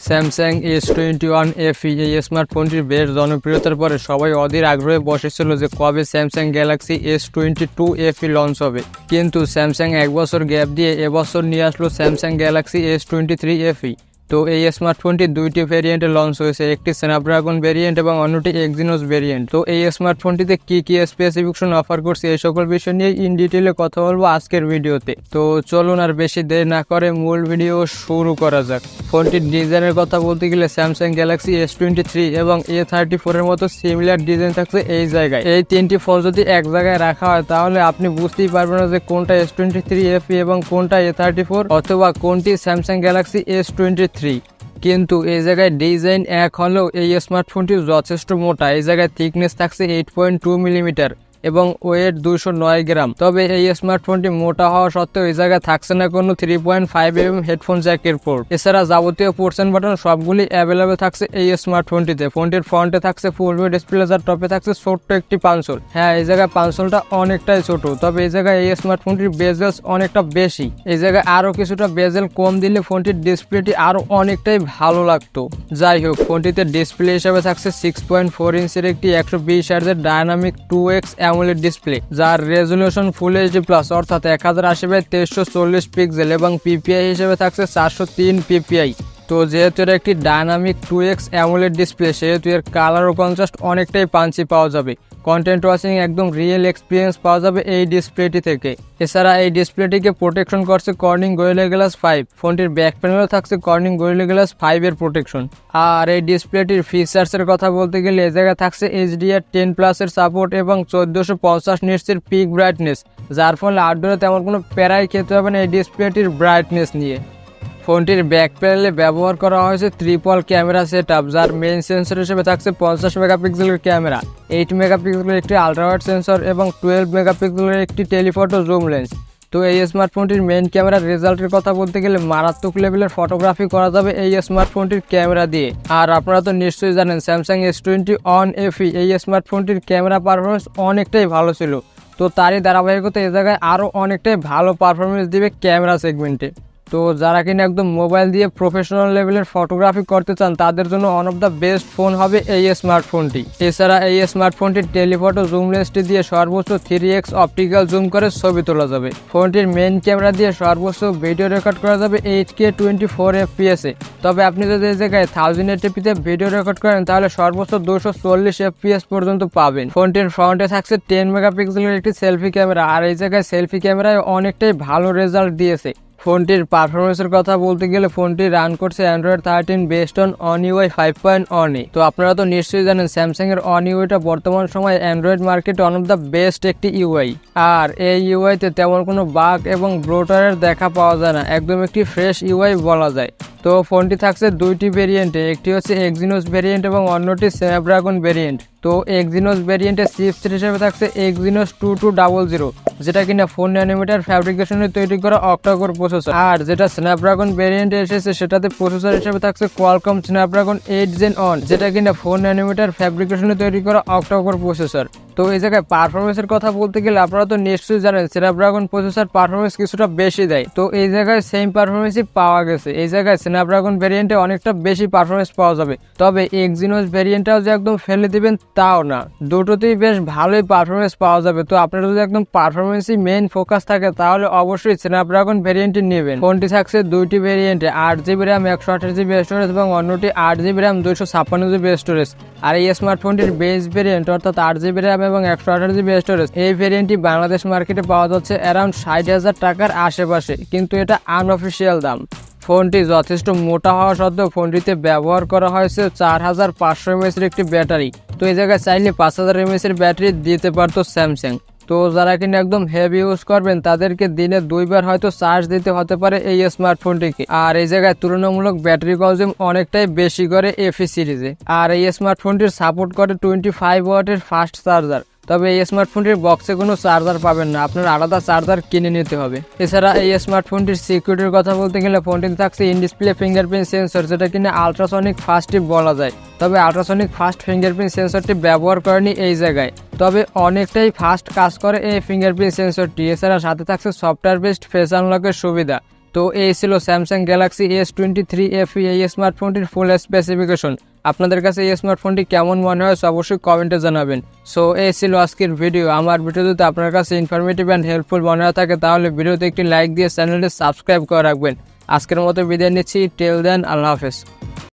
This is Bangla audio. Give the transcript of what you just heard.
স্যামসাং S21FE এই স্মার্টফোনটির বেশ জনপ্রিয়তার পরে সবাই অধীর আগ্রহে বসেছিল যে কবে স্যামসাং গ্যালাক্সি S22FE লঞ্চ হবে। কিন্তু স্যামসাং এক বছর গ্যাপ দিয়ে এবছর নিয়ে আসলো স্যামসাং গ্যালাক্সি S23FE। তো এই স্মার্টফোনটি দুইটি ভেরিয়েন্টে লঞ্চ হয়েছে, একটি স্ন্যাপড্রাগন ভেরিয়েন্ট এবং অন্যটি এক্সিনোস ভেরিয়েন্ট। তো এই স্মার্টফোনটিতে কি স্পেসিফিকেশন অফার করছে এই সকল বিষয় নিয়ে ইন ডিটেইলে কথা বলবো আজকের ভিডিওতে। তো চলুন আর বেশি দেরি না করে মূল ভিডিও শুরু করা যাক। ফোনটির ডিজাইনের কথা বলতে গেলে স্যামসাং গ্যালাক্সি S23 এবং A34 এর মতো সিমিলার ডিজাইন থাকছে এই জায়গায়। এই তিনটি ফোন যদি এক জায়গায় রাখা হয় তাহলে আপনি বুঝতেই পারবেন না যে কোনটা S23FE এবং কোনটা A34 অথবা কোনটি স্যামসাং গ্যালাক্সি S23। কিন্তু এই জায়গায় ডিজাইন এক হলেও এই স্মার্টফোনটি যথেষ্ট মোটা। এই জায়গায় থিকনেস থাকছে 8.2 মিলিমিটার এবং ওয়েট 209 গ্রাম। তবে এই স্মার্টফোনটি মোটা হওয়া সত্ত্বেও এই জায়গায় থাকছে না কোনো 3.5mm হেডফোন জ্যাকের পোর্ট। এছাড়া যাবতীয় পোর্টস এন্ড বাটন সবগুলি অ্যাভেলেবেল থাকছে এই স্মার্টফোনটিতে। ফোনটির ফ্রন্টে থাকছে ফুল ভিউ ডিসপ্লে, যার টপে থাকছে ছোট্ট একটি পাঞ্চল। হ্যাঁ, এই জায়গায় পাঞ্চলটা অনেকটাই ছোট, তবে এই জায়গায় এই স্মার্টফোনটির বেজেলস অনেকটা বেশি। এই জায়গায় আরো কিছুটা বেজেল কম দিলে ফোনটির ডিসপ্লেটি আরো অনেকটাই ভালো লাগতো। যাই হোক, ফোনটিতে ডিসপ্লে হিসেবে থাকছে 6.4 ইঞ্চের একটি 120 হার্জের ডায়নামিক 2x অ্যামোলেড ডিসপ্লে, যার রেজলিউশন ফুল এইচডি প্লাস অর্থাৎ 1080x2340 পিক্সেল এবং পিপিআই হিসেবে থাকছে 403 পিপিআই। তো যেহেতু এর একটি ডায়নামিক 2x অ্যামোলেড ডিসপ্লে সেহেতু এর কালার ও কন্ট্রাস্ট অনেকটাই পাঞ্চি পাওয়া যাবে। কন্টেন্ট ওয়াচিং একদম রিয়েল এক্সপিরিয়েন্স পাওয়া যাবে এই ডিসপ্লেটি থেকে। এছাড়া এই ডিসপ্লেটিকে প্রোটেকশন করছে কর্নিং গরিলা গ্লাস 5। ফোনটির ব্যাক প্যানেলও থাকছে কর্নিং গরিলা গ্লাস 5 এর প্রোটেকশন। আর এই ডিসপ্লেটির ফিচার্সের কথা বলতে গেলে এই জায়গায় থাকছে HDR10+ এর সাপোর্ট এবং 1450 নিটসের পিক ব্রাইটনেস, যার ফলে আউটডোরে তেমন কোনো প্যারাই খেতে হবে না এই ডিসপ্লেটির ব্রাইটনেস নিয়ে। ফোনটির ব্যাক প্যানেলে ব্যবহার করা হয়েছে ট্রিপল ক্যামেরা সেটআপ, যার মেইন সেন্সর হিসেবে থাকছে 50 মেগাপিক্সেলের ক্যামেরা, 8 মেগাপিক্সেলের একটি আলট্রাওয়াইড সেন্সর এবং 12 মেগাপিক্সেলের একটি টেলিফটো জুম লেন্স। তো এই স্মার্টফোনটির মেইন ক্যামেরার রেজাল্টের কথা বলতে গেলে মারাত্মক লেভেলের ফটোগ্রাফি করা যাবে এই স্মার্টফোনটির ক্যামেরা দিয়ে। আর আপনারা তো নিশ্চয়ই জানেন স্যামসাং S21FE এই স্মার্টফোনটির ক্যামেরা পারফরমেন্স অনেকটাই ভালো ছিল। তো তারই ধারাবাহিকতা এই জায়গায় আরও অনেকটাই ভালো পারফরমেন্স দিবে ক্যামেরা সেগমেন্টে। তো যারা কিনা একদম মোবাইল দিয়ে প্রফেশনাল লেভেলের ফটোগ্রাফি করতে চান তাদের জন্য one of the best phone হবে এই স্মার্টফোনটি। এছাড়া এই স্মার্টফোনটির টেলিফটো জুম লেন্সটি দিয়ে সর্বোচ্চ 3x অপটিক্যাল জুম করে ছবি তোলা যাবে। ফোনটির মেইন ক্যামেরা দিয়ে সর্বোচ্চ ভিডিও রেকর্ড করা যাবে 8K 24 FPS এ। তবে আপনি যদি এই জায়গায় 1080p ভিডিও রেকর্ড করেন তাহলে সর্বোচ্চ 240 FPS পর্যন্ত পাবেন। ফোনটির ফ্রন্টে থাকছে 10 মেগাপিক্সেলের একটি সেলফি ক্যামেরা, আর এই জায়গায় সেলফি ক্যামেরায় অনেকটাই ভালো রেজাল্ট দিয়েছে। ফোনটির পারফরমেন্সের কথা বলতে গেলে ফোনটি রান করছে Android 13 বেসড অন ONUI 5.1 এ। তো আপনারা তো নিশ্চয়ই জানেন স্যামসাং এর ONUIটা বর্তমান সময়ে অ্যান্ড্রয়েড মার্কেটে ওয়ান অফ দ্য বেস্ট একটি ইউআই। আর এই ইউআইতে তেমন কোনো বাগ এবং ব্লোটারের দেখা পাওয়া যায় না, একদম একটি ফ্রেশ ইউআই বলা যায়। তো ফোনটি থাকছে দুইটি ভেরিয়েন্টে, একটি হচ্ছে এক্সিনোস ভেরিয়েন্ট এবং অন্যটি স্ন্যাপড্রাগন ভেরিয়েন্ট। তো এক্সিনোস ভেরিয়েন্টের চিপসেট হিসেবে থাকছে Exynos 2200, যেটা কিনা 4 ন্যানোমিটার ফ্যাব্রিকেশনে তৈরি করা অক্টা-কোর প্রসেসর। আর যেটা স্ন্যাপড্রাগন ভেরিয়েন্টে এসেছে সেটাতে প্রসেসর হিসেবে থাকছে Qualcomm Snapdragon 8 Gen 1, যেটা কিনা 4 ন্যানোমিটার ফ্যাব্রিকেশনে তৈরি করা অক্টা-কোর প্রসেসর। তো এই জায়গায় পারফরমেন্সের কথা বলতে গেলে আপনারা তো নিশ্চয়ই জানেন স্ন্যাপড্রাগন প্রসেসর পারফরমেন্স কিছুটা বেশি দেয়। তো এই জায়গায় সেম পারফরমেন্সই পাওয়া গেছে। এই জায়গায় স্ন্যাপড্রাগন ভেরিয়েন্টে অনেকটা বেশি পারফরমেন্স পাওয়া যাবে, তবে এক্সিনোস ভেরিয়েন্টটাও যে একদম ফেলে দিবেন তাও না, দুটোতেই বেশ ভালোই পারফরমেন্স পাওয়া যাবে। তো আপনার যদি একদম পারফরমেন্সই মেইন ফোকাস থাকে তাহলে অবশ্যই স্ন্যাপড্রাগন ভেরিয়েন্টটি নেবেন। ফোনটি থাকছে দুইটি ভেরিয়েন্টে, 8GB RAM 128GB স্টোরেজ এবং অন্যটি 8GB RAM 256GB স্টোরেজ। আর এই স্মার্টফোনটির বেস ভেরিয়েন্ট অর্থাৎ 8GB RAM এবং 128GB স্টোরেজ এই ভেরিয়েন্টটি বাংলাদেশ মার্কেটে পাওয়া যাচ্ছে অ্যারাউন্ড 60,000 টাকার আশেপাশে, কিন্তু এটা আনঅফিসিয়াল দাম। ফোনটি যথেষ্ট মোটা হওয়া সত্ত্বেও ফোনটিতে ব্যবহার করা হয়েছে 4500 mAh একটি ব্যাটারি। তো এই জায়গায় চাইলে 5000 mAh ব্যাটারি দিতে পারতো স্যামসাং। তো যারা কিনা একদম হেভি ইউজ করবেন তাদেরকে দিনে 2 বার হয়তো চার্জ দিতে হতে পারে এই স্মার্টফোনটিকে। আর এই জায়গায় তুলনামূলক ব্যাটারি কনজিউম অনেকটাই বেশি করে FE সিরিজে। আর এই স্মার্টফোনটির সাপোর্ট করে 25 ওয়াটের ফাস্ট চার্জার। তবে এই স্মার্টফোনটির বক্সে কোনো চার্জার পাবেন না, আপনার আলাদা চার্জার কিনে নিতে হবে। এছাড়া এই স্মার্টফোনটির সিকিউরিটির কথা বলতে গেলে ফোনটিতে থাকছে ইন ডিসপ্লে ফিঙ্গারপ্রিন্ট সেন্সর, যেটা কিনা আলট্রাসনিক ফাস্টই বলা যায়। তবে আলট্রাসনিক ফাস্ট ফিঙ্গারপ্রিন্ট সেন্সরটি ব্যবহার করেনি এই জায়গায়, তবে অনেকটাই ফাস্ট কাজ করে এই ফিঙ্গারপ্রিন্ট সেন্সরটি। এছাড়া সাথে থাকছে সফটওয়্যার বেসড ফেস আনলকের সুবিধা। তো এই ছিল স্যামসাং গ্যালাক্সি S23 FE এই স্মার্টফোনটির ফুল স্পেসিফিকেশন। আপনাদের কাছে এই স্মার্টফোনটি কেমন মনে হয় অবশ্যই কমেন্টে জানাবেন। সো এই ছিল আজকের ভিডিও। আমার ভিডিও যদি আপনার কাছে ইনফরমেটিভ অ্যান্ড হেল্পফুল মনে হয় থাকে তাহলে ভিডিওতে একটি লাইক দিয়ে চ্যানেলটি সাবস্ক্রাইব করে রাখবেন। আজকের মতো বিদায় নিচ্ছি। টিল দেন, আল্লাহ হাফেজ।